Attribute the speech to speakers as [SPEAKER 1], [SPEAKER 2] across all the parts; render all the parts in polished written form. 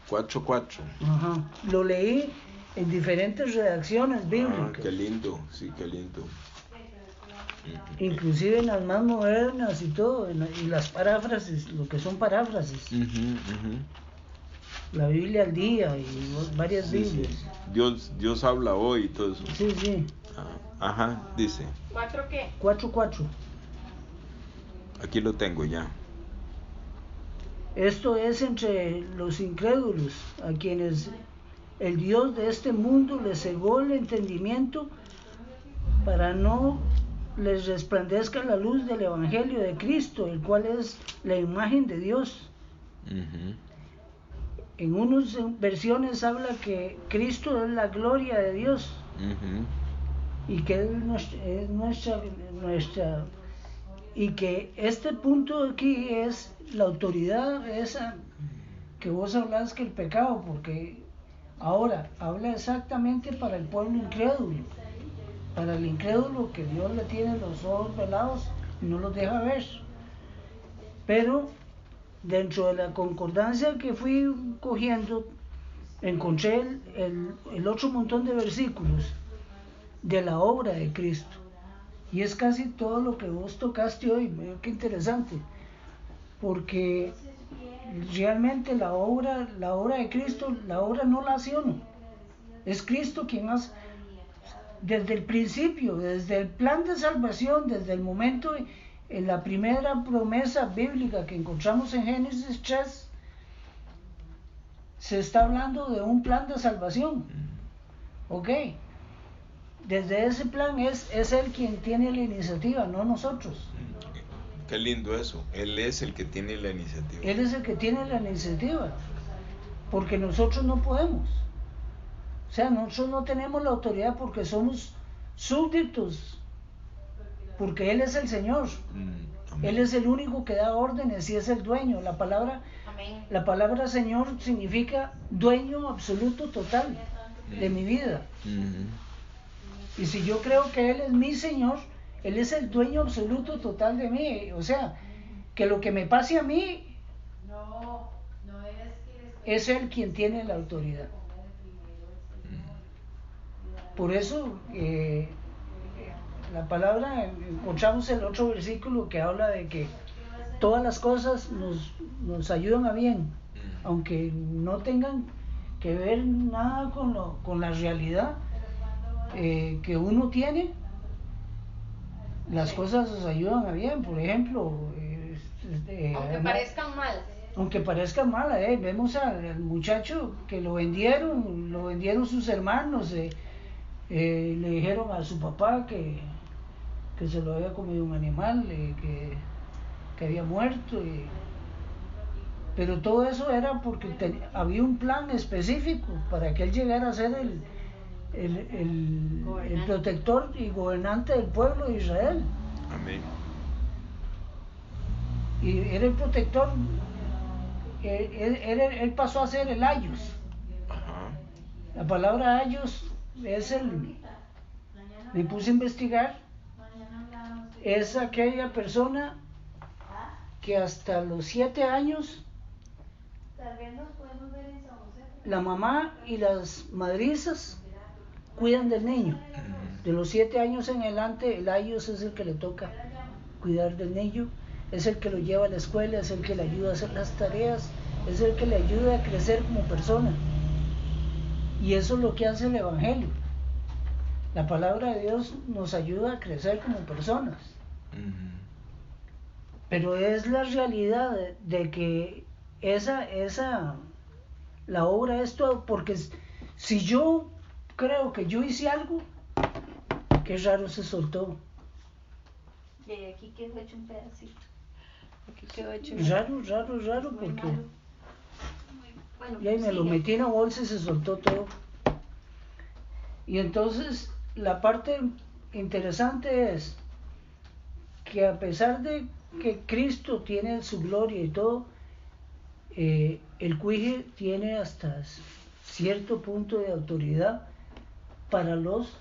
[SPEAKER 1] 4:4.
[SPEAKER 2] Ajá. Lo leí en diferentes redacciones bíblicas.
[SPEAKER 1] Qué lindo, sí, qué lindo.
[SPEAKER 2] Inclusive en las más modernas y todo, y las paráfrasis, lo que son paráfrasis. La Biblia al día y varias Biblias.
[SPEAKER 1] Sí. Dios habla hoy y todo eso.
[SPEAKER 2] Sí.
[SPEAKER 1] Ajá, dice.
[SPEAKER 3] ¿4 qué?
[SPEAKER 2] 4:4.
[SPEAKER 1] Aquí lo tengo ya.
[SPEAKER 2] Esto es entre los incrédulos, a quienes el Dios de este mundo les cegó el entendimiento para no les resplandezca la luz del Evangelio de Cristo, el cual es la imagen de Dios. En unas versiones habla que Cristo es la gloria de Dios y que es nuestra y que este punto aquí es la autoridad esa que vos hablás, que el pecado, porque ahora habla exactamente para el pueblo incrédulo, para el incrédulo que Dios le tiene los ojos velados y no los deja ver. Pero dentro de la concordancia que fui cogiendo, encontré el otro montón de versículos de la obra de Cristo. Y es casi todo lo que vos tocaste hoy. Qué interesante, porque realmente la obra de Cristo, la obra no la hace uno, es Cristo quien hace. Desde el principio, desde el plan de salvación, desde el momento, en la primera promesa bíblica que encontramos en Génesis 3, se está hablando de un plan de salvación. ¿Ok? Desde ese plan es Él quien tiene la iniciativa, no nosotros.
[SPEAKER 1] Qué lindo eso. Él es el que tiene la iniciativa.
[SPEAKER 2] Él es el que tiene la iniciativa, porque nosotros no podemos. O sea, nosotros no tenemos la autoridad porque somos súbditos, porque Él es el Señor. Él es el único que da órdenes y es el dueño. La palabra Señor significa dueño absoluto total de mi vida. Y si yo creo que Él es mi Señor, Él es el dueño absoluto total de mí. O sea, que lo que me pase a mí es Él quien tiene la autoridad. Por eso la palabra, encontramos el otro versículo que habla de que todas las cosas nos ayudan a bien, aunque no tengan que ver nada con la realidad que uno tiene. Las cosas nos ayudan a bien. Por ejemplo, aunque parezcan malas, vemos al muchacho que lo vendieron sus hermanos, le dijeron a su papá que se lo había comido un animal, que había muerto, pero todo eso era porque había un plan específico para que él llegara a ser el protector y gobernante del pueblo de Israel.
[SPEAKER 1] Amén.
[SPEAKER 2] Y era el protector, él pasó a ser el ayos. La palabra ayos es me puse a investigar, es aquella persona que hasta los 7 años la mamá y las madrizas cuidan del niño. De los 7 años en adelante, el ayos es el que le toca cuidar del niño, es el que lo lleva a la escuela, es el que le ayuda a hacer las tareas, es el que le ayuda a crecer como persona. Y eso es lo que hace el Evangelio. La palabra de Dios nos ayuda a crecer como personas. Pero es la realidad de que la obra es todo, porque si yo creo que yo hice algo, qué raro se soltó.
[SPEAKER 3] Y aquí quedó hecho un pedacito. Aquí quedó hecho
[SPEAKER 2] Raro, porque y ahí me lo metí en la bolsa y se soltó todo. Y entonces la parte interesante es que a pesar de que Cristo tiene su gloria y todo, el cuije tiene hasta cierto punto de autoridad para los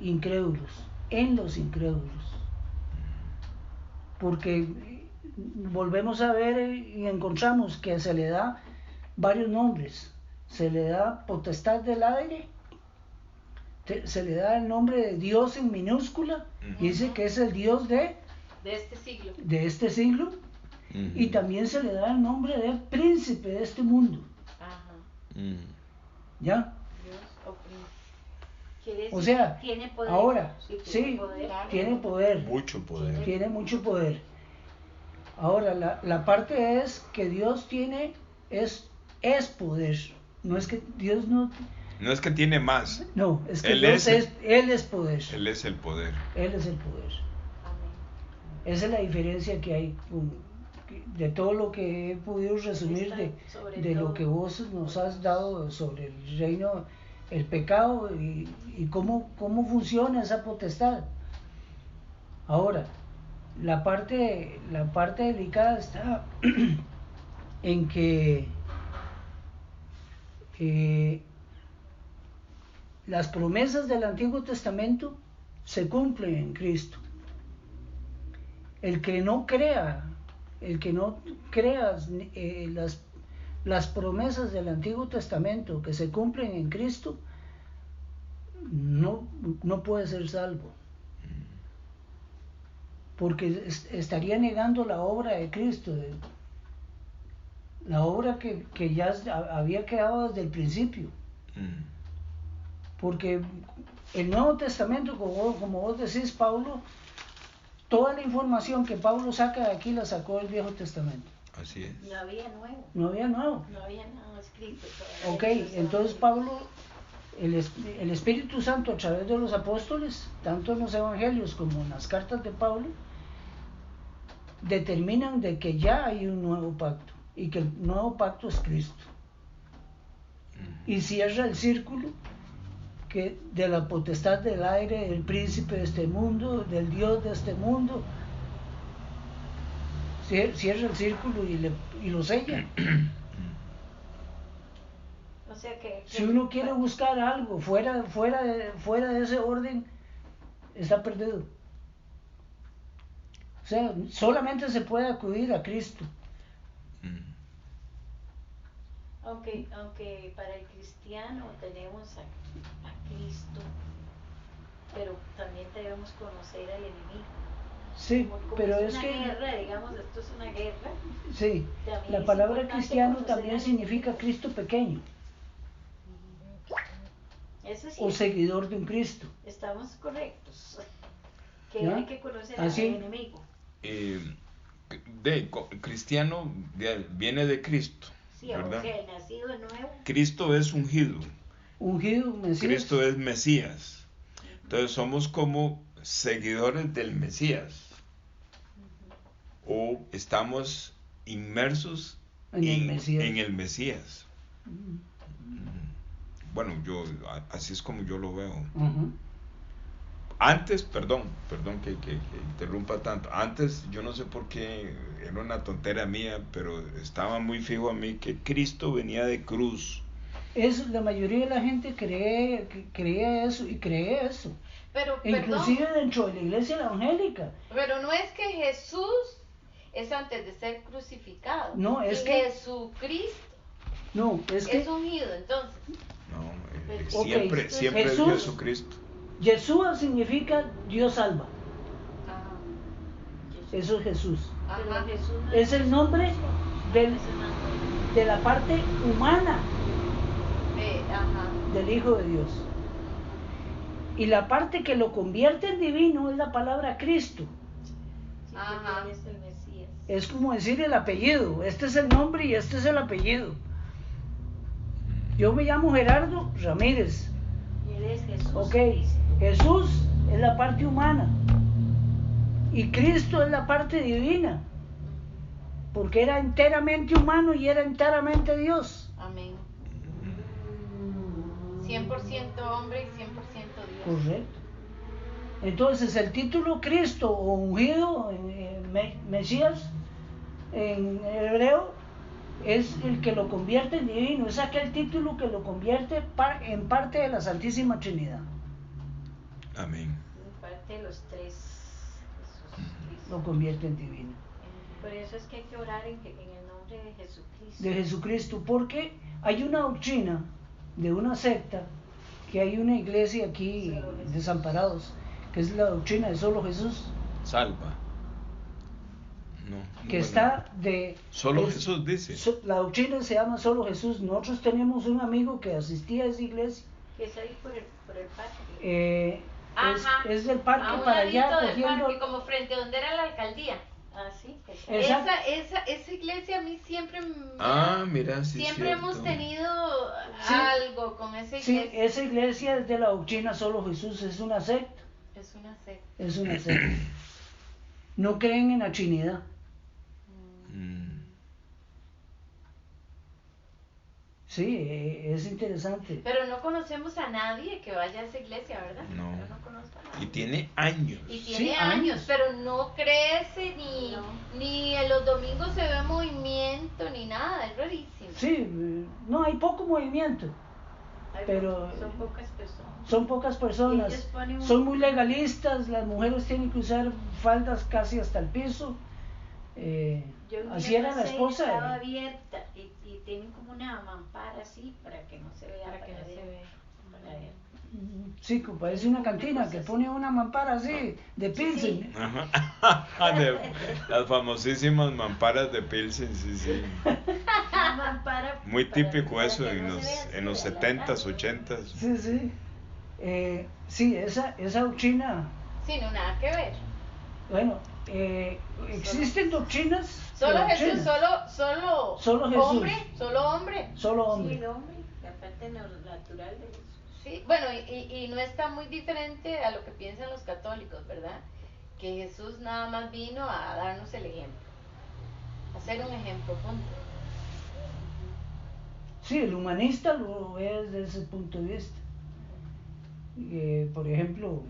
[SPEAKER 2] incrédulos, en los incrédulos, porque volvemos a ver y encontramos que se le da varios nombres. se le da potestad del aire, se le da el nombre de Dios en minúscula, y dice que es el Dios
[SPEAKER 3] De este siglo.
[SPEAKER 2] de este siglo, y también se le da el nombre de príncipe de este mundo.
[SPEAKER 3] Ajá.
[SPEAKER 2] ¿Ya?
[SPEAKER 3] Dios o príncipe. Quiere decir
[SPEAKER 2] O sea,
[SPEAKER 3] que tiene poder.
[SPEAKER 2] ahora,
[SPEAKER 3] Sí,
[SPEAKER 2] sí,
[SPEAKER 3] poder.
[SPEAKER 2] tiene poder.
[SPEAKER 1] Mucho poder.
[SPEAKER 2] Tiene mucho poder. Ahora, la parte es que Dios tiene, es poder. No es que Dios no,
[SPEAKER 1] No es que tiene más.
[SPEAKER 2] no, es que
[SPEAKER 1] Él
[SPEAKER 2] Dios
[SPEAKER 1] es
[SPEAKER 2] Él es poder.
[SPEAKER 1] Él es el poder.
[SPEAKER 2] Él es el poder.
[SPEAKER 3] Amén.
[SPEAKER 2] Esa es la diferencia que hay de todo lo que he podido resumir de lo que vos nos has dado sobre el reino, el pecado y cómo funciona esa potestad. Ahora, la parte delicada está en que las promesas del Antiguo Testamento se cumplen en Cristo. El que no crea las promesas del Antiguo Testamento que se cumplen en Cristo, no puede ser salvo. Porque estaría negando la obra de Cristo, la obra que ya había quedado desde el principio. Porque el Nuevo Testamento, como vos decís, Pablo, toda la información que Pablo saca de aquí la sacó del Viejo Testamento.
[SPEAKER 1] Así es.
[SPEAKER 3] No había nuevo.
[SPEAKER 2] No había nuevo.
[SPEAKER 3] No había nada escrito todavía.
[SPEAKER 2] Ok, entonces Pablo, el Espíritu Santo a través de los apóstoles, tanto en los evangelios como en las cartas de Pablo, determinan de que ya hay un nuevo pacto y que el nuevo pacto es Cristo. Y cierra el círculo que de la potestad del aire, del príncipe de este mundo, del Dios de este mundo. Cierra el círculo y lo sella.
[SPEAKER 3] O sea que
[SPEAKER 2] Si uno quiere buscar algo fuera de ese orden, está perdido. O sea, solamente se puede acudir a Cristo.
[SPEAKER 3] Aunque para el cristiano tenemos a Cristo, pero también debemos conocer al enemigo.
[SPEAKER 2] Sí,
[SPEAKER 3] Como
[SPEAKER 2] pero
[SPEAKER 3] es
[SPEAKER 2] es
[SPEAKER 3] una
[SPEAKER 2] que
[SPEAKER 3] guerra, digamos, esto es una guerra.
[SPEAKER 2] sí,
[SPEAKER 3] También
[SPEAKER 2] la
[SPEAKER 3] es
[SPEAKER 2] palabra
[SPEAKER 3] importante
[SPEAKER 2] cristiano
[SPEAKER 3] conocer
[SPEAKER 2] también
[SPEAKER 3] al
[SPEAKER 2] significa
[SPEAKER 3] enemigo.
[SPEAKER 2] Cristo pequeño
[SPEAKER 3] Eso sí,
[SPEAKER 2] o seguidor de un Cristo.
[SPEAKER 3] estamos correctos. Que
[SPEAKER 2] ¿Ya?
[SPEAKER 3] hay que conocer
[SPEAKER 2] Así.
[SPEAKER 3] al enemigo.
[SPEAKER 1] Cristiano viene de Cristo,
[SPEAKER 3] Sí,
[SPEAKER 1] ¿verdad?
[SPEAKER 3] o sea, el nacido de nuevo.
[SPEAKER 1] Cristo es ungido.
[SPEAKER 2] Ungido, Mesías.
[SPEAKER 1] Cristo es Mesías. Entonces somos como seguidores del Mesías. O estamos inmersos en el Mesías. Bueno, así es como yo lo veo. Antes, perdón que interrumpa tanto. Antes, yo no sé por qué, era una tontera mía, pero estaba muy fijo a mí que Cristo venía de cruz.
[SPEAKER 2] La mayoría de la gente creía eso y cree eso.
[SPEAKER 4] Pero,
[SPEAKER 2] Inclusive
[SPEAKER 4] perdón,
[SPEAKER 2] dentro de la iglesia evangélica.
[SPEAKER 4] pero no es que Jesús es antes de ser crucificado.
[SPEAKER 2] No, es
[SPEAKER 4] y
[SPEAKER 2] que-
[SPEAKER 4] Jesucristo
[SPEAKER 2] No, es que
[SPEAKER 4] es ungido, entonces.
[SPEAKER 1] No,
[SPEAKER 2] Ok,
[SPEAKER 1] siempre
[SPEAKER 2] Jesús-
[SPEAKER 1] es Jesucristo.
[SPEAKER 2] Yeshua significa Dios salva.
[SPEAKER 4] Ajá.
[SPEAKER 2] Eso es Jesús.
[SPEAKER 3] Pero
[SPEAKER 4] Ajá.
[SPEAKER 3] Jesús no
[SPEAKER 2] Es el nombre
[SPEAKER 3] es un ángel.
[SPEAKER 2] de la parte humana
[SPEAKER 4] Ajá.
[SPEAKER 2] del Hijo de Dios. Y la parte que lo convierte en divino es la palabra Cristo.
[SPEAKER 3] Sí,
[SPEAKER 4] Ajá.
[SPEAKER 3] porque él es el Mesías.
[SPEAKER 2] Es como decir el apellido. Este es el nombre y este es el apellido. Yo me llamo Gerardo Ramírez.
[SPEAKER 3] Y él es Jesús.
[SPEAKER 2] Ok,
[SPEAKER 3] Cristo.
[SPEAKER 2] Jesús es la parte humana y Cristo es la parte divina, porque era enteramente humano y era enteramente Dios.
[SPEAKER 4] Amén. 100% hombre y 100% Dios.
[SPEAKER 2] Correcto. Entonces el título Cristo o ungido, Mesías, en hebreo, es el que lo convierte en divino, es aquel título que lo convierte en parte de la Santísima Trinidad.
[SPEAKER 1] Amén.
[SPEAKER 3] En parte de los tres. Jesús Cristo.
[SPEAKER 2] Lo convierte en divino.
[SPEAKER 3] Por eso es que hay que orar en el nombre de Jesucristo.
[SPEAKER 2] De Jesucristo, porque hay una doctrina de una secta, que hay una iglesia aquí, Desamparados, que es la doctrina de solo Jesús.
[SPEAKER 1] Salva. No.
[SPEAKER 2] Que
[SPEAKER 1] bueno,
[SPEAKER 2] está de...
[SPEAKER 1] Solo Jesús dice.
[SPEAKER 2] La doctrina se llama solo Jesús. Nosotros tenemos un amigo que asistía a esa iglesia.
[SPEAKER 3] Que es ahí por el parque.
[SPEAKER 2] Es del parque
[SPEAKER 4] A un
[SPEAKER 2] para allá
[SPEAKER 4] ladito del
[SPEAKER 2] cogiendo...
[SPEAKER 4] parque, como frente a donde era la alcaldía.
[SPEAKER 3] Ah, sí.
[SPEAKER 2] Exacto.
[SPEAKER 4] Esa iglesia a mí siempre
[SPEAKER 1] Mira, sí.
[SPEAKER 4] siempre
[SPEAKER 1] cierto.
[SPEAKER 4] hemos tenido
[SPEAKER 2] Sí.
[SPEAKER 4] algo con esa
[SPEAKER 2] Sí,
[SPEAKER 4] iglesia.
[SPEAKER 2] esa iglesia es de la doctrina solo Jesús, es una secta.
[SPEAKER 4] Es una secta.
[SPEAKER 2] Es una secta. No creen en la Trinidad. Sí, es interesante.
[SPEAKER 4] Pero no conocemos a nadie que vaya a esa iglesia, ¿verdad?
[SPEAKER 1] No.
[SPEAKER 4] Yo no conozco a nadie.
[SPEAKER 1] Y tiene años.
[SPEAKER 4] Y
[SPEAKER 2] Sí,
[SPEAKER 4] tiene años, pero no crece
[SPEAKER 3] No.
[SPEAKER 4] ni en los domingos se ve movimiento ni nada, es rarísimo.
[SPEAKER 2] Sí, no, hay poco movimiento, pero
[SPEAKER 3] Son pocas personas.
[SPEAKER 2] son pocas personas.
[SPEAKER 3] Ellos ponen un-
[SPEAKER 2] Son muy legalistas, las mujeres tienen que usar faldas casi hasta el piso.
[SPEAKER 3] Yo un
[SPEAKER 2] Así
[SPEAKER 3] día
[SPEAKER 2] era la
[SPEAKER 3] pasé y
[SPEAKER 2] esposa.
[SPEAKER 3] estaba abierta y tienen como una mampara así para que no se vea.
[SPEAKER 4] Para que no se
[SPEAKER 3] adentro,
[SPEAKER 4] vea.
[SPEAKER 3] para adentro.
[SPEAKER 2] Sí, que parece una cantina que pone una mampara así de Pilsen.
[SPEAKER 1] Ajá. Las famosísimas mamparas de Pilsen, sí.
[SPEAKER 3] Una mampara
[SPEAKER 1] Muy
[SPEAKER 3] para-
[SPEAKER 1] típico
[SPEAKER 3] para
[SPEAKER 1] eso
[SPEAKER 3] que
[SPEAKER 1] en
[SPEAKER 3] no
[SPEAKER 1] los,
[SPEAKER 3] se vea así
[SPEAKER 1] en los
[SPEAKER 3] de la
[SPEAKER 1] 70s,
[SPEAKER 3] tarde.
[SPEAKER 1] 80s.
[SPEAKER 2] Sí. Sí, esa doctrina,
[SPEAKER 4] Sí, no, nada que ver.
[SPEAKER 2] bueno, existen doctrinas.
[SPEAKER 4] Solo
[SPEAKER 2] de
[SPEAKER 4] Jesús,
[SPEAKER 2] doctrina.
[SPEAKER 4] solo
[SPEAKER 2] Jesús.
[SPEAKER 4] hombre, solo hombre.
[SPEAKER 2] Solo
[SPEAKER 3] Sí,
[SPEAKER 2] hombre.
[SPEAKER 3] el hombre, la parte natural de Jesús.
[SPEAKER 4] Sí, bueno, y no está muy diferente a lo que piensan los católicos, ¿verdad? Que Jesús nada más vino a darnos el ejemplo, a ser un ejemplo, punto.
[SPEAKER 2] Sí, el humanista lo ve desde ese punto de vista. Por ejemplo,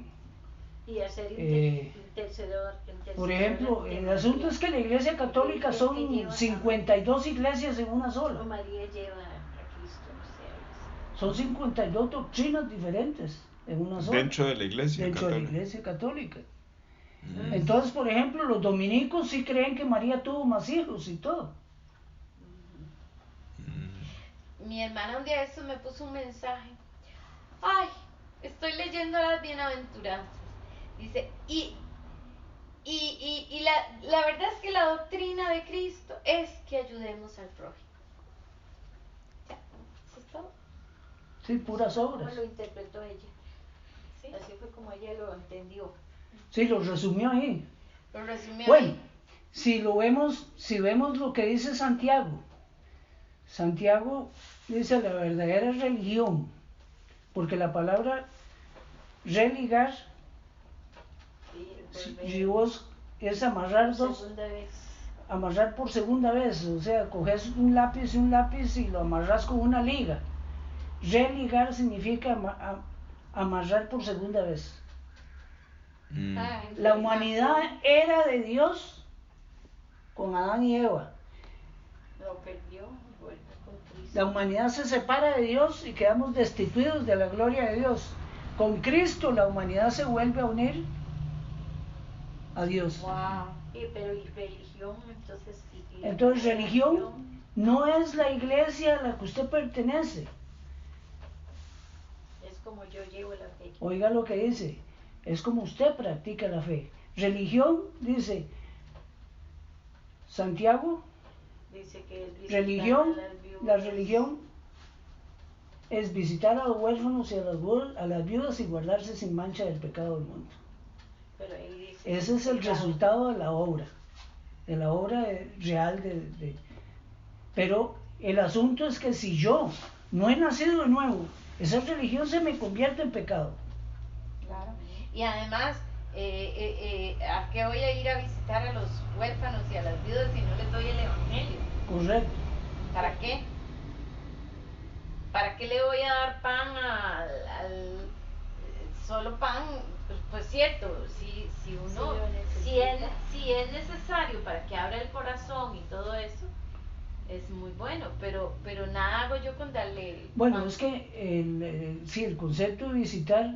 [SPEAKER 3] Y a ser
[SPEAKER 2] intercedor,
[SPEAKER 3] intercedor
[SPEAKER 2] por ejemplo,
[SPEAKER 3] ante
[SPEAKER 2] el asunto
[SPEAKER 3] María.
[SPEAKER 2] es que la iglesia católica
[SPEAKER 3] Es que
[SPEAKER 2] son
[SPEAKER 3] lleva
[SPEAKER 2] 52 iglesias en una sola.
[SPEAKER 3] Como María lleva a Cristo, no sé, algo así.
[SPEAKER 2] Son 52 doctrinas diferentes en una sola.
[SPEAKER 1] Dentro de la iglesia
[SPEAKER 2] Dentro de la
[SPEAKER 1] católica.
[SPEAKER 2] iglesia católica.
[SPEAKER 1] Mm.
[SPEAKER 2] Entonces, por ejemplo, los dominicos sí creen que María tuvo más hijos y todo.
[SPEAKER 4] Mi hermana un día de estos me puso un mensaje. Ay, estoy leyendo las bienaventuranzas. Dice, y la verdad es que la doctrina de Cristo es que ayudemos al prójimo. Ya, eso es todo.
[SPEAKER 2] Sí, puras obras.
[SPEAKER 3] ¿Cómo lo interpretó ella?
[SPEAKER 4] Sí,
[SPEAKER 3] Así fue como ella lo entendió.
[SPEAKER 2] Sí, lo resumió ahí.
[SPEAKER 4] lo resumió
[SPEAKER 2] Bueno,
[SPEAKER 4] ahí.
[SPEAKER 2] si vemos lo que dice Santiago dice la verdadera religión, porque la palabra religar, es amarrar dos,
[SPEAKER 3] Segunda vez.
[SPEAKER 2] amarrar por segunda vez, o sea, coges un lápiz y lo amarras con una liga. Religar significa amarrar por segunda vez.
[SPEAKER 1] Mm.
[SPEAKER 2] La humanidad era de Dios con Adán y Eva.
[SPEAKER 3] Lo perdió, vuelve con Cristo.
[SPEAKER 2] La humanidad se separa de Dios y quedamos destituidos de la gloria de Dios. Con Cristo la humanidad se vuelve a unir a Dios.
[SPEAKER 4] Wow.
[SPEAKER 3] Pero y religión, entonces.
[SPEAKER 2] Entonces religión no es la iglesia a la que usted pertenece.
[SPEAKER 3] Es como yo llevo la fe.
[SPEAKER 2] Oiga lo que dice. Es como usted practica la fe. Religión, dice Santiago,
[SPEAKER 3] Dice que es visitar
[SPEAKER 2] religión,
[SPEAKER 3] a las viudas.
[SPEAKER 2] la religión es visitar a los huérfanos y a las viudas y guardarse sin mancha del pecado del mundo.
[SPEAKER 3] Pero ahí dice
[SPEAKER 2] Ese es el
[SPEAKER 3] pecado.
[SPEAKER 2] resultado de la obra real Pero el asunto es que si yo no he nacido de nuevo, esa religión se me convierte en pecado.
[SPEAKER 4] Claro. Y además, ¿a qué voy a ir a visitar a los huérfanos y a las viudas si no les doy el evangelio?
[SPEAKER 2] Correcto.
[SPEAKER 4] ¿Para qué? ¿Para qué le voy a dar pan solo pan? Pues cierto, si uno, si es necesario para que abra el corazón y todo eso, es muy bueno, pero nada hago yo con darle
[SPEAKER 2] Bueno,
[SPEAKER 4] pan.
[SPEAKER 2] es que sí, el concepto de visitar,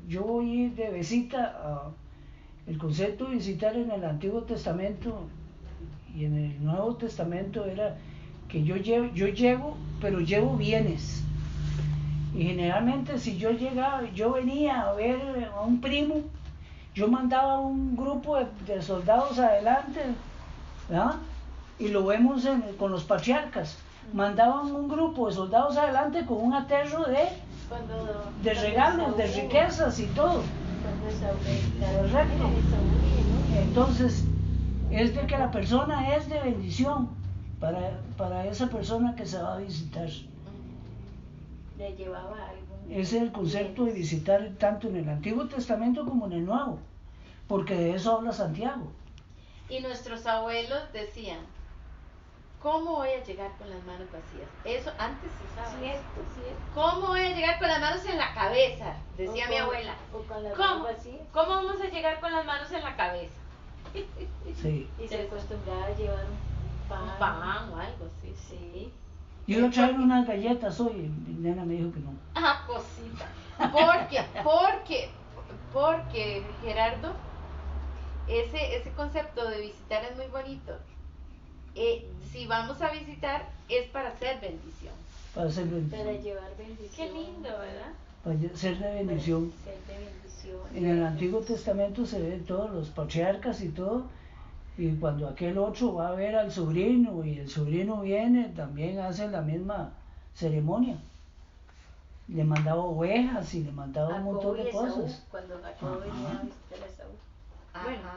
[SPEAKER 2] yo voy de visita el concepto de visitar en el Antiguo Testamento y en el Nuevo Testamento era que yo llego, pero llevo bienes. Y generalmente si yo venía a ver a un primo, yo mandaba un grupo de soldados adelante, ¿verdad? Y lo vemos con los patriarcas. Mandaban un grupo de soldados adelante con un aterro de regalos, de riquezas y todo. Correcto. Entonces, es de que la persona es de bendición para esa persona que se va a visitar.
[SPEAKER 3] Le llevaba algo.
[SPEAKER 2] Ese es el concepto de visitar tanto en el Antiguo Testamento como en el Nuevo, porque de eso habla Santiago.
[SPEAKER 4] Y nuestros abuelos decían, ¿cómo voy a llegar con las manos vacías? Eso antes se usaba.
[SPEAKER 3] Cierto.
[SPEAKER 4] ¿Cómo voy a llegar con las manos en la cabeza? Decía mi abuela.
[SPEAKER 3] O con las
[SPEAKER 4] ¿Cómo?
[SPEAKER 3] manos vacías.
[SPEAKER 4] ¿Cómo vamos a llegar con las manos en la cabeza?
[SPEAKER 2] Sí.
[SPEAKER 3] Y se acostumbraba a llevar un
[SPEAKER 4] pan o algo así.
[SPEAKER 3] Sí.
[SPEAKER 2] Yo iba a traer unas galletas hoy, mi nena me dijo que no.
[SPEAKER 4] Ah, cosita. Porque Gerardo, ese concepto de visitar es muy bonito. Si vamos a visitar es para hacer bendición.
[SPEAKER 2] Para hacer bendición.
[SPEAKER 3] Para llevar bendición.
[SPEAKER 4] Qué lindo, ¿verdad?
[SPEAKER 2] Para ser de bendición.
[SPEAKER 3] Para ser de bendición.
[SPEAKER 2] En el Antiguo Testamento se ven todos los patriarcas y todo, y cuando aquel otro va a ver al sobrino y el sobrino viene, también hace la misma ceremonia. Le mandaba ovejas y le mandaba un montón de cosas.
[SPEAKER 3] Cuando Jacob venía a visitar a Esaú. Bueno,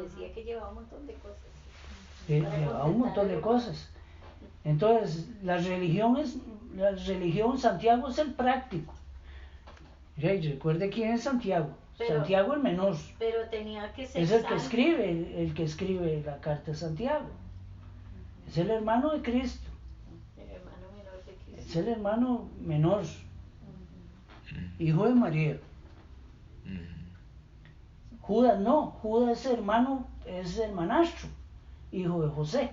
[SPEAKER 3] decía que llevaba un montón de cosas.
[SPEAKER 2] Llevaba un montón de cosas. Entonces, la religión, Santiago es el práctico. Recuerde quién es Santiago. Santiago el menor.
[SPEAKER 3] Pero tenía que ser
[SPEAKER 2] es el que escribe la carta de Santiago. Es el hermano de Cristo.
[SPEAKER 3] El hermano menor de Cristo.
[SPEAKER 2] Es el hermano menor. Hijo de María. Judas no. Judas es es hermanastro. Hijo de José.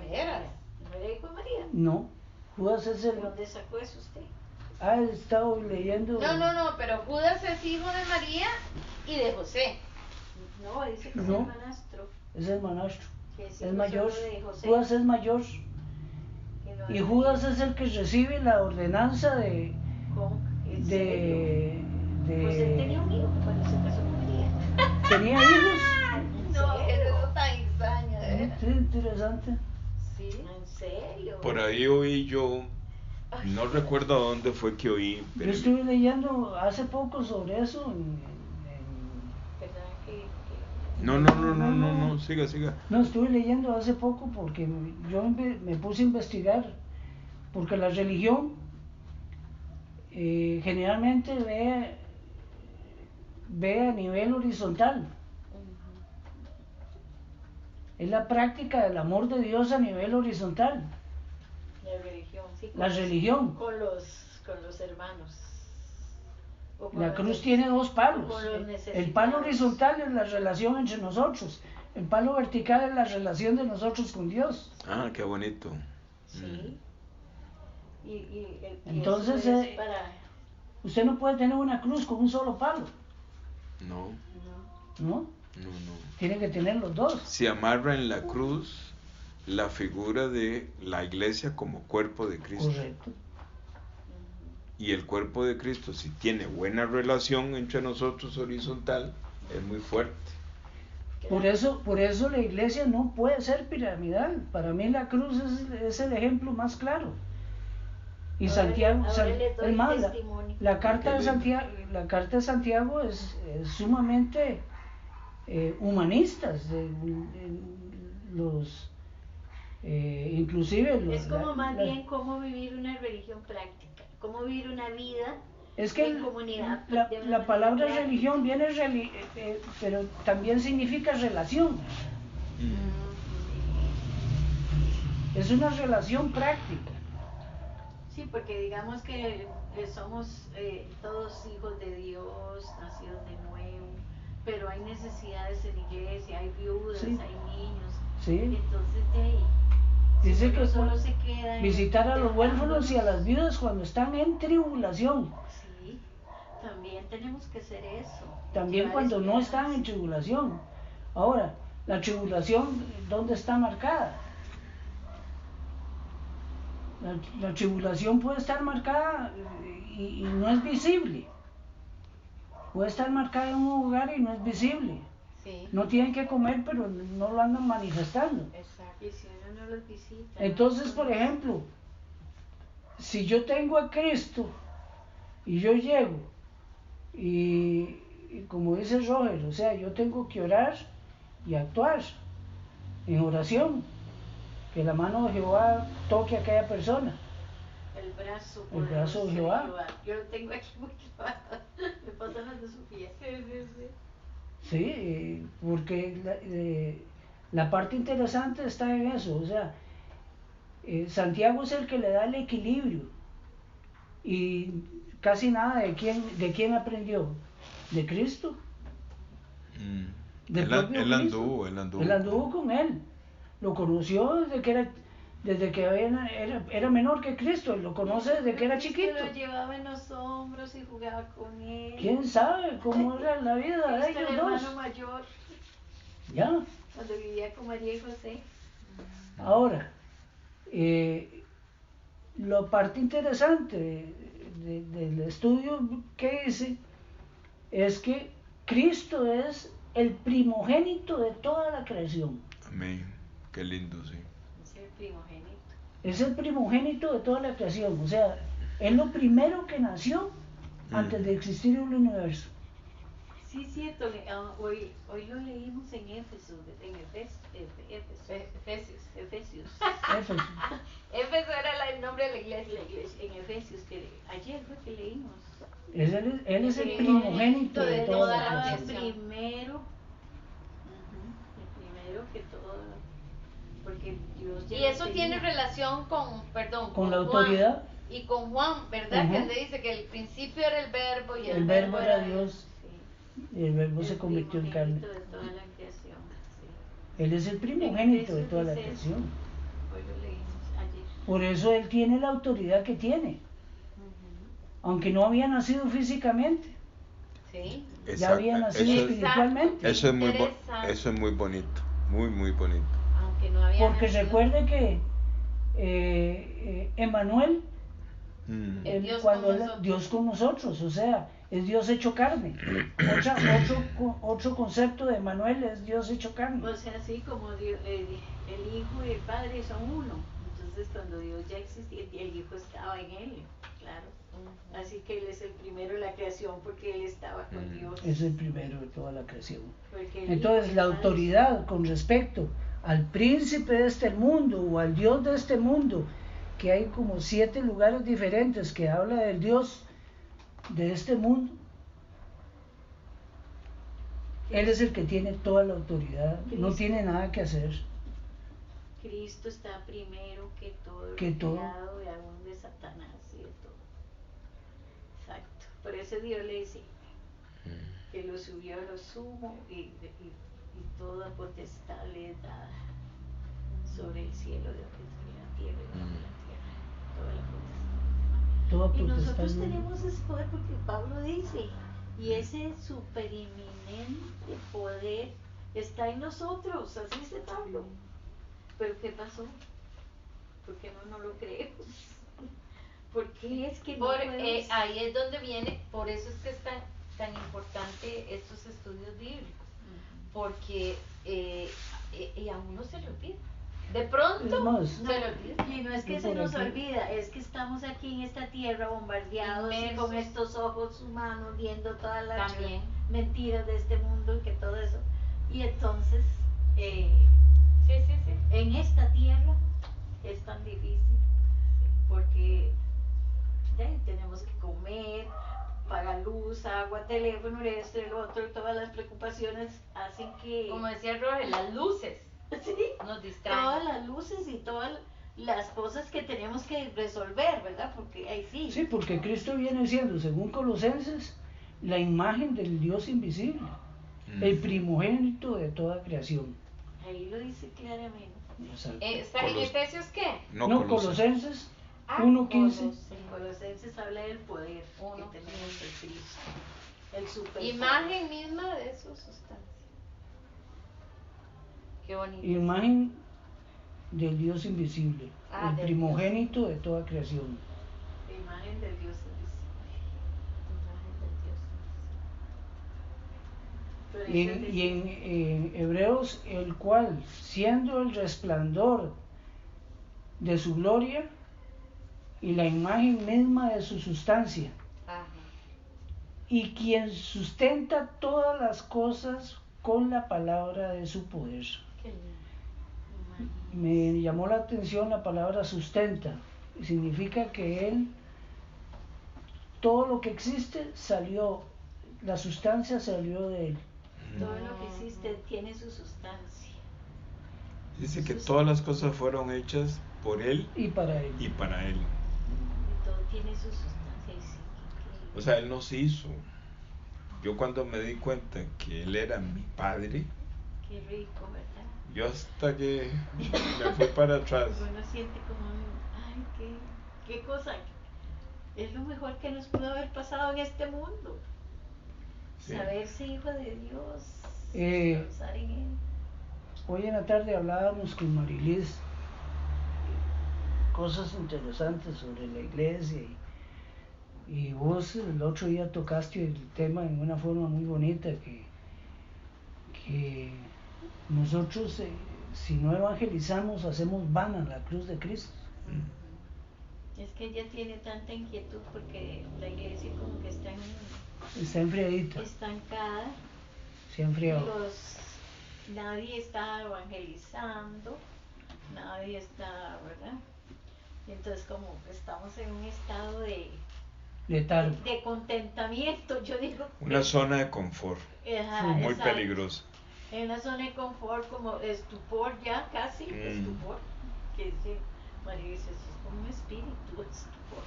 [SPEAKER 4] ¿De veras?
[SPEAKER 3] ¿No era hijo de María?
[SPEAKER 2] No. Judas es
[SPEAKER 3] ¿De dónde sacó eso usted?
[SPEAKER 2] He estado leyendo.
[SPEAKER 4] No, pero Judas es hijo de María y de José.
[SPEAKER 3] No, dice que es
[SPEAKER 2] No.
[SPEAKER 3] hermanastro.
[SPEAKER 2] Es hermanastro.
[SPEAKER 3] Que es
[SPEAKER 2] Es
[SPEAKER 3] hijo
[SPEAKER 2] mayor.
[SPEAKER 3] solo de José.
[SPEAKER 2] Judas es mayor.
[SPEAKER 3] Que no
[SPEAKER 2] Y
[SPEAKER 3] era
[SPEAKER 2] Judas
[SPEAKER 3] María.
[SPEAKER 2] es el que recibe la ordenanza
[SPEAKER 3] ¿Cómo? ¿En serio? Pues él tenía un hijo cuando se casó con María.
[SPEAKER 2] tenía hijos.
[SPEAKER 3] ¿En
[SPEAKER 4] No,
[SPEAKER 3] serio?
[SPEAKER 4] es eso tan extraño, de veras.
[SPEAKER 2] Sí, interesante.
[SPEAKER 4] Sí.
[SPEAKER 3] ¿En serio?
[SPEAKER 1] Por ahí oí yo, no recuerdo a dónde fue que oí,
[SPEAKER 2] Yo
[SPEAKER 1] pero
[SPEAKER 2] estuve leyendo hace poco sobre eso
[SPEAKER 3] ¿Verdad que
[SPEAKER 1] no, siga.
[SPEAKER 2] no, estuve leyendo hace poco porque yo me puse a investigar, porque la religión generalmente ve a nivel horizontal. Es la práctica del amor de Dios a nivel horizontal.
[SPEAKER 3] la religión? Sí,
[SPEAKER 2] La religión.
[SPEAKER 3] Con los hermanos. O con
[SPEAKER 2] La
[SPEAKER 3] los
[SPEAKER 2] cruz
[SPEAKER 3] neces-
[SPEAKER 2] tiene dos palos.
[SPEAKER 3] con los
[SPEAKER 2] El palo
[SPEAKER 3] necesitados.
[SPEAKER 2] horizontal es la relación entre nosotros. El palo vertical es la relación de nosotros con Dios.
[SPEAKER 1] Ah, qué bonito.
[SPEAKER 3] Sí. Y
[SPEAKER 2] Entonces,
[SPEAKER 3] eso es para...
[SPEAKER 2] Usted no puede tener una cruz con un solo palo,
[SPEAKER 1] No.
[SPEAKER 2] ¿no?
[SPEAKER 1] No.
[SPEAKER 2] Tiene que tener los dos.
[SPEAKER 1] Se amarra en la cruz la figura de la iglesia como cuerpo de Cristo.
[SPEAKER 2] Correcto.
[SPEAKER 1] Y el cuerpo de Cristo, si tiene buena relación entre nosotros horizontal, es muy fuerte.
[SPEAKER 2] Por eso la iglesia no puede ser piramidal. Para mí la cruz es el ejemplo más claro. Y
[SPEAKER 3] Ahora
[SPEAKER 2] Santiago,
[SPEAKER 3] les doy
[SPEAKER 2] es más,
[SPEAKER 3] testimonio.
[SPEAKER 2] la carta de
[SPEAKER 1] Qué
[SPEAKER 2] Santiago, es sumamente humanista. Inclusive
[SPEAKER 3] Es como más bien cómo vivir una religión práctica, cómo vivir una vida
[SPEAKER 2] es que
[SPEAKER 3] en comunidad.
[SPEAKER 2] la
[SPEAKER 3] de una manera
[SPEAKER 2] palabra
[SPEAKER 3] práctica.
[SPEAKER 2] religión viene pero también significa relación. Es una relación práctica.
[SPEAKER 3] Sí, porque digamos que somos todos hijos de Dios, nacidos de nuevo, pero hay necesidades en la iglesia, hay viudas,
[SPEAKER 2] Sí.
[SPEAKER 3] hay niños.
[SPEAKER 2] Sí.
[SPEAKER 3] Entonces,
[SPEAKER 2] Dice que
[SPEAKER 3] solo se queda en
[SPEAKER 2] visitar a los huérfanos y a las
[SPEAKER 3] dejándolos.
[SPEAKER 2] viudas cuando están en tribulación.
[SPEAKER 3] Sí, también tenemos que hacer eso.
[SPEAKER 2] También
[SPEAKER 3] llevar
[SPEAKER 2] cuando no
[SPEAKER 3] esperanza.
[SPEAKER 2] están en tribulación. Ahora, la tribulación, ¿dónde está marcada? La tribulación puede estar marcada y no es visible. Puede estar marcada en un lugar y no es visible.
[SPEAKER 4] Sí.
[SPEAKER 2] No tienen que comer, pero no lo andan manifestando.
[SPEAKER 4] Exacto.
[SPEAKER 3] Y si uno no los visita.
[SPEAKER 2] Entonces, por ejemplo, si yo tengo a Cristo y yo llego y como dice Roger, o sea, yo tengo que orar y actuar en oración, que la mano de Jehová toque a aquella persona.
[SPEAKER 3] El brazo
[SPEAKER 2] brazo de Jehová.
[SPEAKER 3] Yo lo tengo aquí muy claro. Me pasan las de Sofía.
[SPEAKER 2] Sí, porque la parte interesante está en eso, o sea, Santiago es el que le da el equilibrio y casi nada de quién aprendió, de Cristo, del propio
[SPEAKER 1] Él
[SPEAKER 2] Cristo.
[SPEAKER 1] anduvo.
[SPEAKER 2] Él anduvo con él, lo conoció desde que era menor que Cristo, él lo conoce desde que era chiquito.
[SPEAKER 3] Lo llevaba en los hombros y jugaba con él.
[SPEAKER 2] ¿Quién sabe cómo era la vida de
[SPEAKER 3] El
[SPEAKER 2] ellos
[SPEAKER 3] hermano
[SPEAKER 2] dos?
[SPEAKER 3] mayor,
[SPEAKER 2] Ya.
[SPEAKER 3] cuando vivía con María y José.
[SPEAKER 2] Ahora, la parte interesante del estudio que hice es que Cristo es el primogénito de toda la creación.
[SPEAKER 1] Amén. Qué lindo, sí.
[SPEAKER 3] Es el primogénito.
[SPEAKER 2] Es el primogénito de toda la creación. O sea, es lo primero que nació antes de existir el universo.
[SPEAKER 3] Sí, cierto. Hoy lo leímos en Éfeso, en Efesios.
[SPEAKER 2] Éfeso.
[SPEAKER 4] Éfeso era el nombre de la iglesia.
[SPEAKER 3] En Efesios, que ayer fue que leímos.
[SPEAKER 2] Él es el primogénito de toda la creación.
[SPEAKER 3] El primero que todo, porque Dios ya
[SPEAKER 4] Y
[SPEAKER 3] lo
[SPEAKER 4] eso tiene
[SPEAKER 3] tenía.
[SPEAKER 4] relación
[SPEAKER 2] Con la
[SPEAKER 4] Juan.
[SPEAKER 2] autoridad.
[SPEAKER 4] Y con Juan, ¿verdad?
[SPEAKER 2] Ujú.
[SPEAKER 4] Que él dice que el principio era el verbo y
[SPEAKER 2] El verbo era Dios.
[SPEAKER 3] Sí.
[SPEAKER 2] Y el verbo se convirtió en carne.
[SPEAKER 3] primogénito de toda la creación. Sí.
[SPEAKER 2] Él es el primogénito de toda la creación.
[SPEAKER 3] Hoy lo leímos ayer.
[SPEAKER 2] Por eso él tiene la autoridad que tiene, aunque no había nacido físicamente,
[SPEAKER 4] Sí.
[SPEAKER 2] ya había nacido
[SPEAKER 1] Eso,
[SPEAKER 2] espiritualmente.
[SPEAKER 1] eso es muy
[SPEAKER 4] Interesante.
[SPEAKER 1] eso es muy bonito, muy bonito.
[SPEAKER 4] Aunque no había
[SPEAKER 2] Porque
[SPEAKER 4] nacido.
[SPEAKER 2] recuerde que Emmanuel,
[SPEAKER 4] Es Dios
[SPEAKER 2] cuando
[SPEAKER 4] con nosotros.
[SPEAKER 2] Dios con nosotros, o sea, es Dios hecho carne. Otro concepto de Emmanuel es Dios hecho carne.
[SPEAKER 3] O sea, así como Dios, el Hijo y el Padre son uno. Entonces, cuando Dios ya existía, el Hijo estaba en él, claro. Así que Él es el primero de la creación porque Él estaba con Dios.
[SPEAKER 2] Es el primero de toda la creación.
[SPEAKER 3] Porque el
[SPEAKER 2] Entonces,
[SPEAKER 3] Hijo
[SPEAKER 2] la
[SPEAKER 3] y el Padre
[SPEAKER 2] autoridad con respecto al príncipe de este mundo o al Dios de este mundo, que hay como 7 lugares diferentes que habla del Dios de este mundo, Él es el que tiene toda la autoridad, no tiene nada que hacer.
[SPEAKER 3] Cristo está primero que todo
[SPEAKER 2] Que
[SPEAKER 3] lo
[SPEAKER 2] todo.
[SPEAKER 3] creado y aún de Satanás y de todo. Exacto. Por eso Dios le dice que lo subió a lo sumo y toda potestad le es dada sobre el cielo de la tierra y bajo la tierra. Toda la potestad.
[SPEAKER 2] Toda
[SPEAKER 3] Y
[SPEAKER 2] potestad
[SPEAKER 3] nosotros
[SPEAKER 2] de-
[SPEAKER 3] tenemos ese poder porque Pablo dice, y ese supereminente poder está en nosotros, así dice Pablo. Pero ¿qué pasó? ¿Por qué no lo creemos? ¿Por qué es que no podemos?
[SPEAKER 4] Ahí es donde viene, por eso es que es tan importante estos estudios bíblicos, porque y a uno se le olvida. De pronto
[SPEAKER 2] Es más,
[SPEAKER 4] se le olvida.
[SPEAKER 3] Y no es que
[SPEAKER 2] Yo
[SPEAKER 3] se
[SPEAKER 2] por
[SPEAKER 3] nos
[SPEAKER 2] aquí-
[SPEAKER 3] olvida, es que estamos aquí en esta tierra bombardeados y
[SPEAKER 4] Inmersos.
[SPEAKER 3] con estos ojos humanos viendo todas las
[SPEAKER 4] También.
[SPEAKER 3] mentiras de este mundo y que todo eso. Y entonces,
[SPEAKER 4] Sí.
[SPEAKER 3] en esta tierra es tan difícil porque ya tenemos que comer, pagar luz, agua, teléfono, esto y lo otro, y todas las preocupaciones hacen que
[SPEAKER 4] Como decía Roger, las luces
[SPEAKER 3] sí,
[SPEAKER 4] nos distraen.
[SPEAKER 3] todas las luces y todas las cosas que tenemos que resolver, ¿verdad? Porque ahí sí.
[SPEAKER 2] Sí, porque Cristo viene siendo, según Colosenses, la imagen del Dios invisible, el primogénito de toda creación.
[SPEAKER 3] Ahí lo dice claramente.
[SPEAKER 2] Exacto.
[SPEAKER 4] ¿Está en Efesios qué?
[SPEAKER 2] No, Colosenses
[SPEAKER 4] Ah,
[SPEAKER 2] 1:15.
[SPEAKER 3] En Colosenses habla del poder que tenemos en Cristo. El super
[SPEAKER 4] Imagen misma de su sustancia. Qué bonito.
[SPEAKER 2] Imagen del Dios invisible, el
[SPEAKER 4] del
[SPEAKER 2] primogénito de toda creación.
[SPEAKER 3] La imagen del Dios invisible. Por
[SPEAKER 2] Y
[SPEAKER 3] eso
[SPEAKER 2] en Hebreos, el cual, siendo el resplandor de su gloria y la imagen misma de su sustancia,
[SPEAKER 4] Ajá.
[SPEAKER 2] y quien sustenta todas las cosas con la palabra de su poder.
[SPEAKER 4] Qué lindo.
[SPEAKER 2] Me llamó la atención la palabra sustenta. Significa que él, todo lo que existe salió, la sustancia salió de él.
[SPEAKER 3] todo lo que existe tiene su sustancia.
[SPEAKER 1] Dice que todas las cosas fueron hechas por Él
[SPEAKER 2] Y para él.
[SPEAKER 1] y para Él.
[SPEAKER 3] Y todo tiene su sustancia. Y sí,
[SPEAKER 1] O sea, Él nos hizo. Yo cuando me di cuenta que Él era mi Padre,
[SPEAKER 3] qué rico, ¿verdad?
[SPEAKER 1] yo hasta que me fui para atrás.
[SPEAKER 3] Uno siente como, ay, qué cosa. Es lo mejor que nos pudo haber pasado en este mundo.
[SPEAKER 1] Sí.
[SPEAKER 3] Saberse hijo de Dios. Descansar en Él.
[SPEAKER 2] Hoy en la tarde hablábamos con Marilis cosas interesantes sobre la iglesia y vos el otro día tocaste el tema en una forma muy bonita que nosotros si no evangelizamos hacemos vana la cruz de Cristo.
[SPEAKER 3] Es que ella tiene tanta inquietud porque la iglesia como que está
[SPEAKER 2] Está enfriadita,
[SPEAKER 3] estancada.
[SPEAKER 2] se ha enfriado.
[SPEAKER 3] Nadie está evangelizando, nadie está, ¿verdad? Y entonces como estamos en un estado de
[SPEAKER 2] Letargo.
[SPEAKER 3] contentamiento, yo digo.
[SPEAKER 1] Una zona de confort,
[SPEAKER 3] Ajá,
[SPEAKER 1] muy
[SPEAKER 3] exacto.
[SPEAKER 1] peligrosa.
[SPEAKER 3] En una zona de confort, como estupor ya casi, estupor, que dice, María dice, eso es como un espíritu, estupor.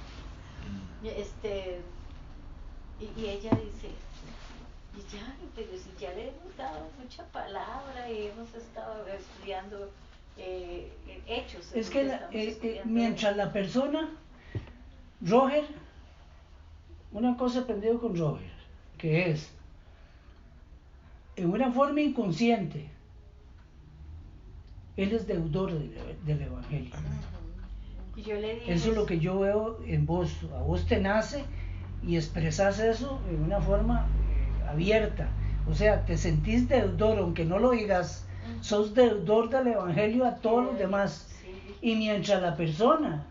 [SPEAKER 3] Y ella dice, y ya, pero si ya le hemos dado mucha palabra y hemos estado estudiando hechos.
[SPEAKER 2] Es que mientras la persona, Roger, una cosa aprendido con Roger, que es, en una forma inconsciente, él es deudor del Evangelio.
[SPEAKER 3] Y yo le dije,
[SPEAKER 2] Eso es lo que yo veo en vos. A vos te nace y expresás eso en una forma abierta. O sea, te sentís deudor, aunque no lo digas, sos deudor del Evangelio a todos los demás.
[SPEAKER 3] sí.
[SPEAKER 2] Y mientras la persona,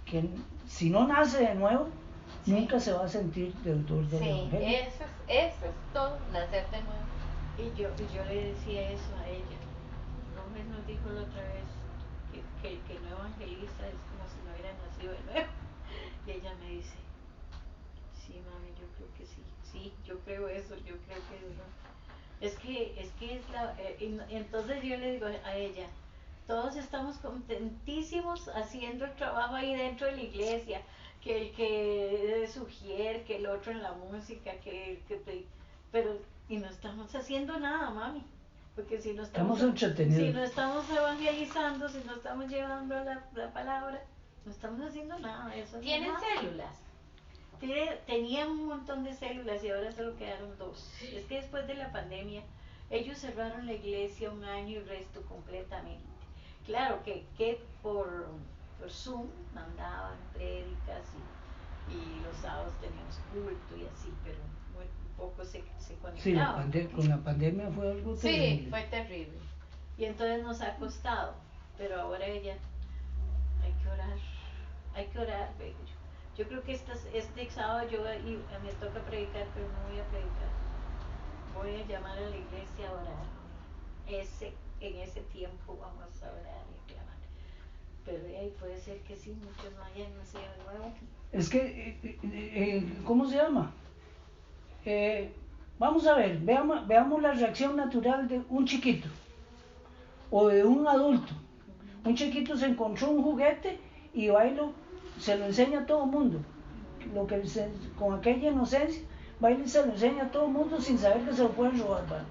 [SPEAKER 2] que si no nace de nuevo, nunca se va a sentir deudor del
[SPEAKER 4] Sí,
[SPEAKER 2] Evangelio.
[SPEAKER 4] eso es todo, nacer de nuevo.
[SPEAKER 3] Y yo le decía eso a ella. Roger nos dijo la otra vez que el que no evangeliza es como si no hubiera nacido de nuevo. Y ella me dice, sí, mami, yo creo que sí. Sí, yo creo eso, yo creo que eso. Es que es la... entonces yo le digo a ella, todos estamos contentísimos haciendo el trabajo ahí dentro de la iglesia, que el que sugiere, que el otro en la música, pero y no estamos haciendo nada, mami, porque si no estamos
[SPEAKER 2] entretenidos.
[SPEAKER 3] si no estamos evangelizando, si no estamos llevando la palabra, no estamos haciendo nada. Eso no
[SPEAKER 4] ¿Tienen
[SPEAKER 3] es nada.
[SPEAKER 4] células?
[SPEAKER 3] Tenían un montón de células y ahora solo quedaron 2. Es que después de la pandemia, ellos cerraron la iglesia 1 año y el resto completamente. Claro que por Zoom mandaban prédicas y los sábados teníamos culto y así, pero muy poco se conectaban.
[SPEAKER 2] Sí, con la pandemia fue algo terrible.
[SPEAKER 4] Sí, fue terrible.
[SPEAKER 3] Y entonces nos ha costado, pero ahora ella, hay que orar, bello. Yo creo que este sábado me toca predicar, pero no voy a predicar. Voy a llamar a la iglesia a orar. En ese tiempo vamos a orar y clamar. Pero ahí puede ser que sí, muchos no hayan nacido de nuevo.
[SPEAKER 2] Es que, ¿cómo se llama? Vamos a ver, veamos la reacción natural de un chiquito o de un adulto. Un chiquito se encontró un juguete y se lo enseña a todo el mundo. Con aquella inocencia, baila y se lo enseña a todo el mundo sin saber que se lo pueden robar. ¿Vale?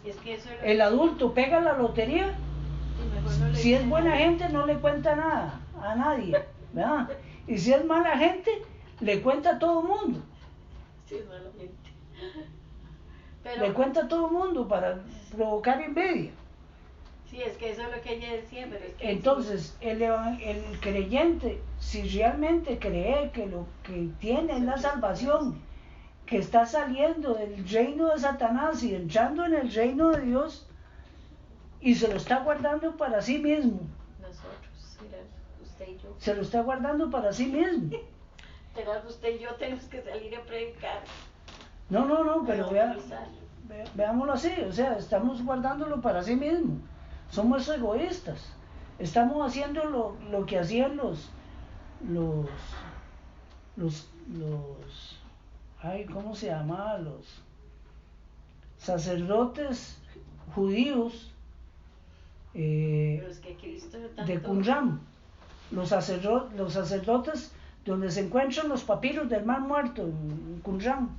[SPEAKER 3] Es que eso
[SPEAKER 2] El adulto pega la lotería, si es buena gente no le cuenta nada a nadie, ¿verdad? Y si es mala gente, le cuenta a todo el mundo.
[SPEAKER 3] Sí, es mala gente.
[SPEAKER 2] Le cuenta a todo el mundo para provocar envidia.
[SPEAKER 3] Sí, es que eso es lo que ella decía, pero es que
[SPEAKER 2] Entonces, el creyente, si realmente cree que lo que tiene es la salvación, que está saliendo del reino de Satanás y entrando en el reino de Dios, y se lo está guardando para sí mismo,
[SPEAKER 3] nosotros, mira, usted y yo.
[SPEAKER 2] se lo está guardando para sí mismo.
[SPEAKER 3] Pero usted y yo tenemos que salir a predicar.
[SPEAKER 2] No, pero
[SPEAKER 3] evangelizar.
[SPEAKER 2] veámoslo así, o sea, estamos guardándolo para sí mismo. Somos egoístas. Estamos haciendo lo que hacían los ay, ¿cómo se llama? Los sacerdotes judíos
[SPEAKER 3] Pero es que Cristo tanto...
[SPEAKER 2] de Qumran, los sacerdotes donde se encuentran los papiros del Mar Muerto en Qumran.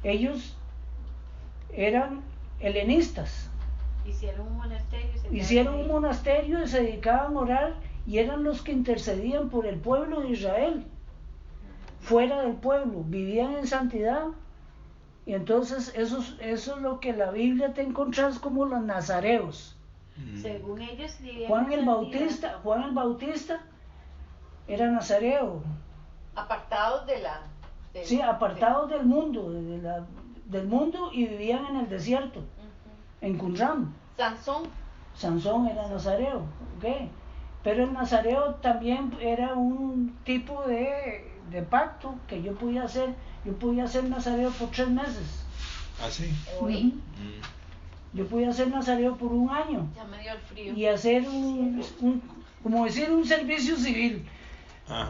[SPEAKER 2] Ellos eran helenistas.
[SPEAKER 3] Hicieron un
[SPEAKER 2] monasterio y se dedicaban a orar, y eran los que intercedían por el pueblo de Israel. Fuera del pueblo, vivían en santidad. Y entonces eso es lo que la Biblia te encontrás como los nazareos.
[SPEAKER 3] Según ellos vivían
[SPEAKER 2] Juan el Bautista era nazareo.
[SPEAKER 4] Apartados de la...
[SPEAKER 2] Sí, apartados del mundo, del mundo, y vivían en el desierto, en Qumran. Sansón era nazareo, ¿ok? Pero el nazareo también era un tipo de pacto que yo podía hacer. Yo podía ser nazareo por 3 meses.
[SPEAKER 1] ¿Ah, sí?
[SPEAKER 2] Yo podía ser nazareo por 1 año.
[SPEAKER 4] Ya me dio el frío.
[SPEAKER 2] Y hacer como decir, un servicio civil.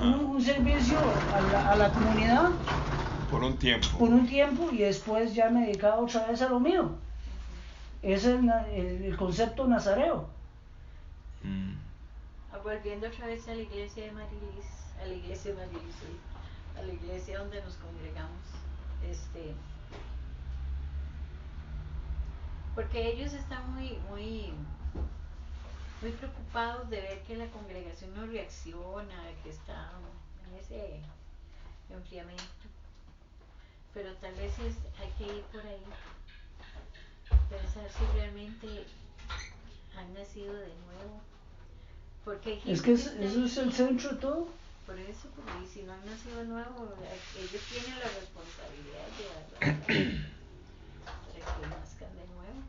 [SPEAKER 2] Un servicio a la comunidad.
[SPEAKER 1] Por un tiempo.
[SPEAKER 2] Por un tiempo, y después ya me dedicaba otra vez a lo mío. Ese es el concepto nazareo.
[SPEAKER 3] Volviendo otra vez a la iglesia de Marilis, a la iglesia donde nos congregamos, porque ellos están muy preocupados de ver que la congregación no reacciona, que está en ese enfriamiento. Pero tal vez hay que ir por ahí, pensar si realmente han nacido de nuevo. Porque
[SPEAKER 2] es que eso es el centro de todo.
[SPEAKER 3] Por eso, porque si no han nacido de nuevo, ellos tienen la responsabilidad de darla para que nazcan de nuevo,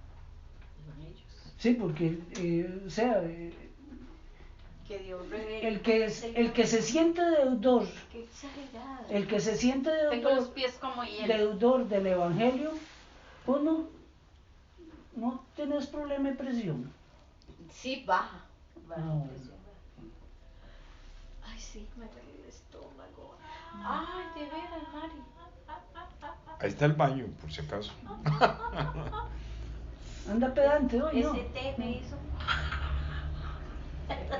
[SPEAKER 3] son ellos.
[SPEAKER 2] Sí, porque, o sea,
[SPEAKER 3] que Dios revele.
[SPEAKER 2] El que se siente deudor,
[SPEAKER 3] Qué exagerada.
[SPEAKER 2] el que se siente
[SPEAKER 4] Tengo los pies como hielo.
[SPEAKER 2] deudor del Evangelio, pues no tenés problema de presión.
[SPEAKER 4] Sí, baja.
[SPEAKER 3] Ay, sí, me duele el estómago.
[SPEAKER 4] Ay, de veras, Mari.
[SPEAKER 1] Ahí está el baño, por si acaso.
[SPEAKER 2] Anda pedante hoy, ¿no?
[SPEAKER 3] Ese té me hizo...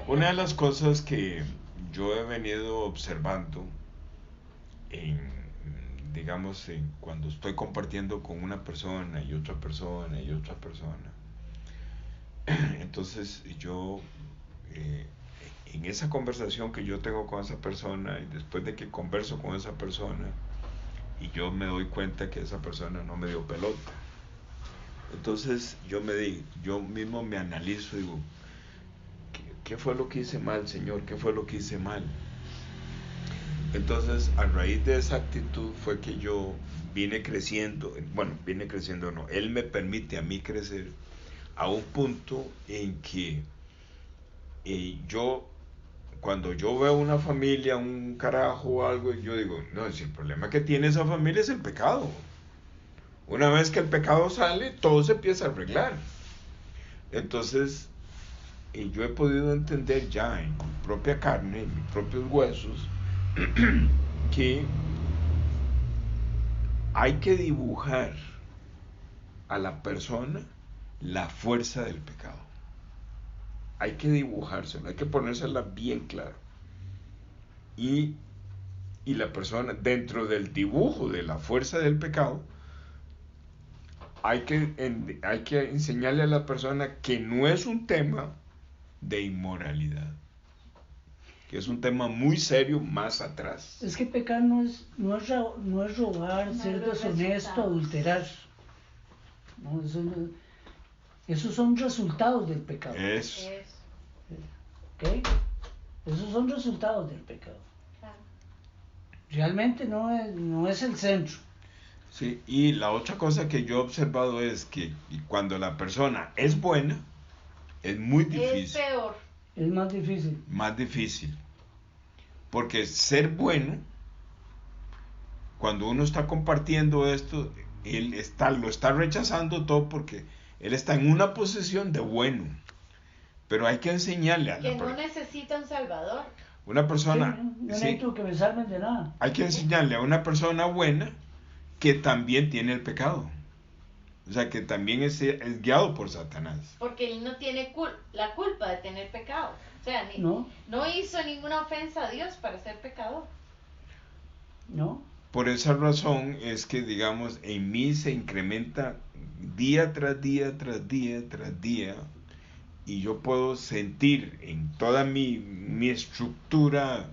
[SPEAKER 1] Una de las cosas que yo he venido observando cuando estoy compartiendo con una persona y otra persona y otra persona, entonces yo en esa conversación que yo tengo con esa persona, y después de que converso con esa persona y yo me doy cuenta que esa persona no me dio pelota, entonces yo mismo me analizo y digo, ¿qué fue lo que hice mal, Señor? ¿Qué fue lo que hice mal? Entonces, a raíz de esa actitud fue que yo vine creciendo, no, Él me permite a mí crecer a un punto en que cuando yo veo una familia, un carajo o algo, yo digo, no, si el problema que tiene esa familia es el pecado. Una vez que el pecado sale, todo se empieza a arreglar. Entonces, yo he podido entender ya en mi propia carne, en mis propios huesos, que hay que dibujar a la persona la fuerza del pecado. Hay que dibujársela, hay que ponérsela bien claro. Y la persona, dentro del dibujo de la fuerza del pecado, hay que enseñarle a la persona que no es un tema de inmoralidad, que es un tema muy serio más atrás.
[SPEAKER 2] Es que pecar no es robar, ser deshonesto, adulterar. No, eso no. Esos son resultados del pecado.
[SPEAKER 1] Eso.
[SPEAKER 2] ¿Ok? Esos son resultados del pecado.
[SPEAKER 4] Claro.
[SPEAKER 2] Realmente no es el centro.
[SPEAKER 1] Sí, y la otra cosa que yo he observado es que cuando la persona es buena, es muy difícil.
[SPEAKER 4] Es peor.
[SPEAKER 2] Es más difícil.
[SPEAKER 1] Más difícil. Porque ser bueno, cuando uno está compartiendo esto, lo está rechazando todo porque él está en una posición de bueno. Pero hay que enseñarle a la
[SPEAKER 4] Que no
[SPEAKER 1] persona.
[SPEAKER 4] necesita un salvador.
[SPEAKER 1] Una persona.
[SPEAKER 2] Sí, no
[SPEAKER 1] Sí,
[SPEAKER 2] necesito que me salven de nada.
[SPEAKER 1] hay que enseñarle a una persona buena que también tiene el pecado. O sea, que también es guiado por Satanás.
[SPEAKER 4] Porque él no tiene la culpa de tener pecado. O sea,
[SPEAKER 2] No.
[SPEAKER 4] no hizo ninguna ofensa a Dios para ser pecador.
[SPEAKER 2] ¿No?
[SPEAKER 1] Por esa razón es que, digamos, en mí se incrementa día tras día, tras día, tras día, y yo puedo sentir en toda mi estructura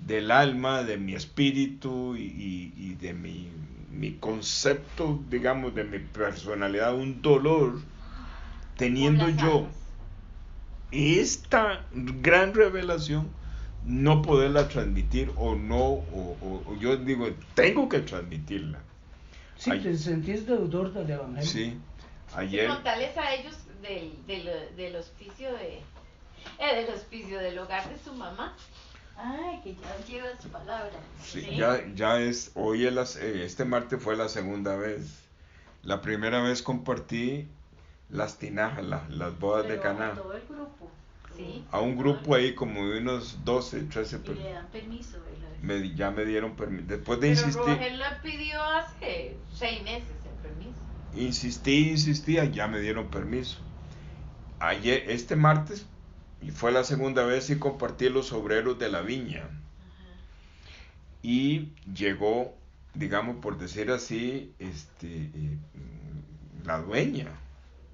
[SPEAKER 1] del alma, de mi espíritu y de mi concepto, digamos, de mi personalidad, un dolor, teniendo
[SPEAKER 4] Por las
[SPEAKER 1] yo
[SPEAKER 4] almas.
[SPEAKER 1] esta gran revelación, no poderla transmitir o yo digo, tengo que transmitirla.
[SPEAKER 2] Sí,
[SPEAKER 1] Ay-
[SPEAKER 2] te sentís deudor del Evangelio.
[SPEAKER 1] Sí,
[SPEAKER 4] Sí,
[SPEAKER 1] ayer,
[SPEAKER 4] contarles a ellos del hospicio del hospicio del hogar de su mamá.
[SPEAKER 3] Ay, que ya llevas palabras.
[SPEAKER 1] sí, ya es, hoy este martes fue la segunda vez. La primera vez compartí las tinajas, las bodas de
[SPEAKER 3] Pero
[SPEAKER 1] Caná,
[SPEAKER 3] a todo el grupo.
[SPEAKER 4] Sí.
[SPEAKER 1] a un grupo ahí como de unos 12, 13
[SPEAKER 3] Y le dan permiso, ¿verdad?
[SPEAKER 1] ya me dieron permiso. Después de
[SPEAKER 4] Pero
[SPEAKER 1] insistir,
[SPEAKER 4] Roger lo pidió hace 6 meses el permiso.
[SPEAKER 1] insistía, ya me dieron permiso. Ayer, este martes, y fue la segunda vez y compartí los obreros de la viña. Y llegó, digamos, por decir así, la dueña.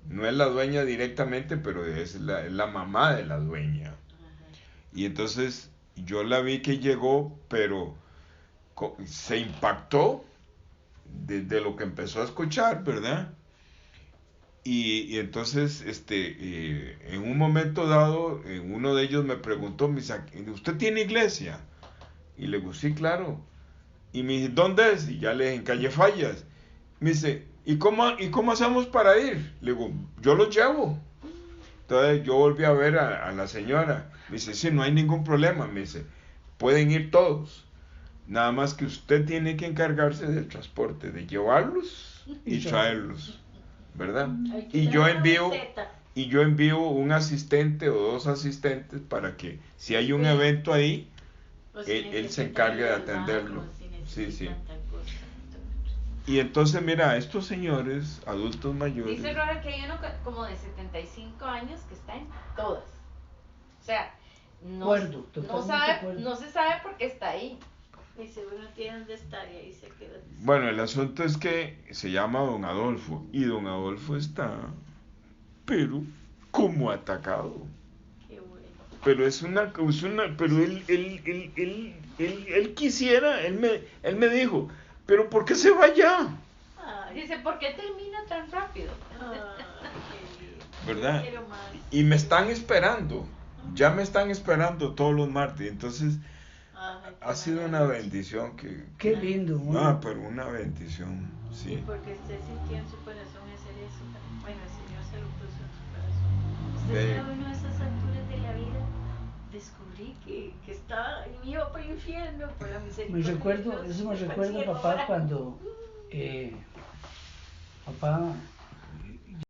[SPEAKER 1] No es la dueña directamente, pero es la mamá de la dueña. Y entonces yo la vi que llegó, pero se impactó de lo que empezó a escuchar, ¿verdad? Y entonces, en un momento dado, uno de ellos me preguntó, me dice, ¿usted tiene iglesia? Y le digo, sí, claro. Y me dice, ¿dónde es? Y ya le dije, en Calle Fallas. Me dice, ¿y cómo hacemos para ir? Le digo, yo los llevo. Entonces yo volví a ver a la señora. Me dice, sí, no hay ningún problema. Me dice, pueden ir todos. Nada más que usted tiene que encargarse del transporte, de llevarlos y traerlos, ¿verdad?
[SPEAKER 3] Hay que
[SPEAKER 1] Y
[SPEAKER 3] dar
[SPEAKER 1] yo
[SPEAKER 3] una
[SPEAKER 1] envío
[SPEAKER 3] receta.
[SPEAKER 1] un asistente o 2 asistentes para que si hay un
[SPEAKER 3] Sí.
[SPEAKER 1] evento ahí,
[SPEAKER 3] O si
[SPEAKER 1] él se
[SPEAKER 3] necesitan
[SPEAKER 1] encargue de
[SPEAKER 3] ir al
[SPEAKER 1] atenderlo.
[SPEAKER 3] banco, si
[SPEAKER 1] Sí, sí.
[SPEAKER 3] necesitan tal cosa.
[SPEAKER 1] Y entonces, mira, estos señores, adultos mayores,
[SPEAKER 4] Dice Roger que hay uno como de 75 años que está en todas. O sea,
[SPEAKER 2] Acuerdo, totalmente acuerdo.
[SPEAKER 4] no se sabe por qué está ahí.
[SPEAKER 3] Y seguro no tiene dónde estar y ahí se queda.
[SPEAKER 1] bueno, el asunto es que se llama Don Adolfo y Don Adolfo está, pero como atacado.
[SPEAKER 3] Qué bueno.
[SPEAKER 1] Pero pero él quisiera, él me dijo, pero ¿por qué se va ya?
[SPEAKER 3] Ay,
[SPEAKER 4] Dice, ¿por qué termina tan rápido?
[SPEAKER 3] qué lindo.
[SPEAKER 1] ¿Verdad?
[SPEAKER 3] Yo quiero más.
[SPEAKER 1] Y me están esperando, ya me están esperando todos los martes, entonces
[SPEAKER 3] Ay, qué
[SPEAKER 1] ha sido una
[SPEAKER 3] maravilla.
[SPEAKER 1] bendición que
[SPEAKER 2] Qué lindo. muy
[SPEAKER 1] ah,
[SPEAKER 2] bien.
[SPEAKER 1] pero una bendición,
[SPEAKER 3] Y
[SPEAKER 1] sí.
[SPEAKER 3] porque usted sintió en su corazón hacer eso. Bueno, el Señor se lo puso en su corazón. Usted sabe, uno a esas alturas de la vida descubrí que estaba y iba para el infierno por la misericordia.
[SPEAKER 2] Eso me recuerda, papá, cuando papá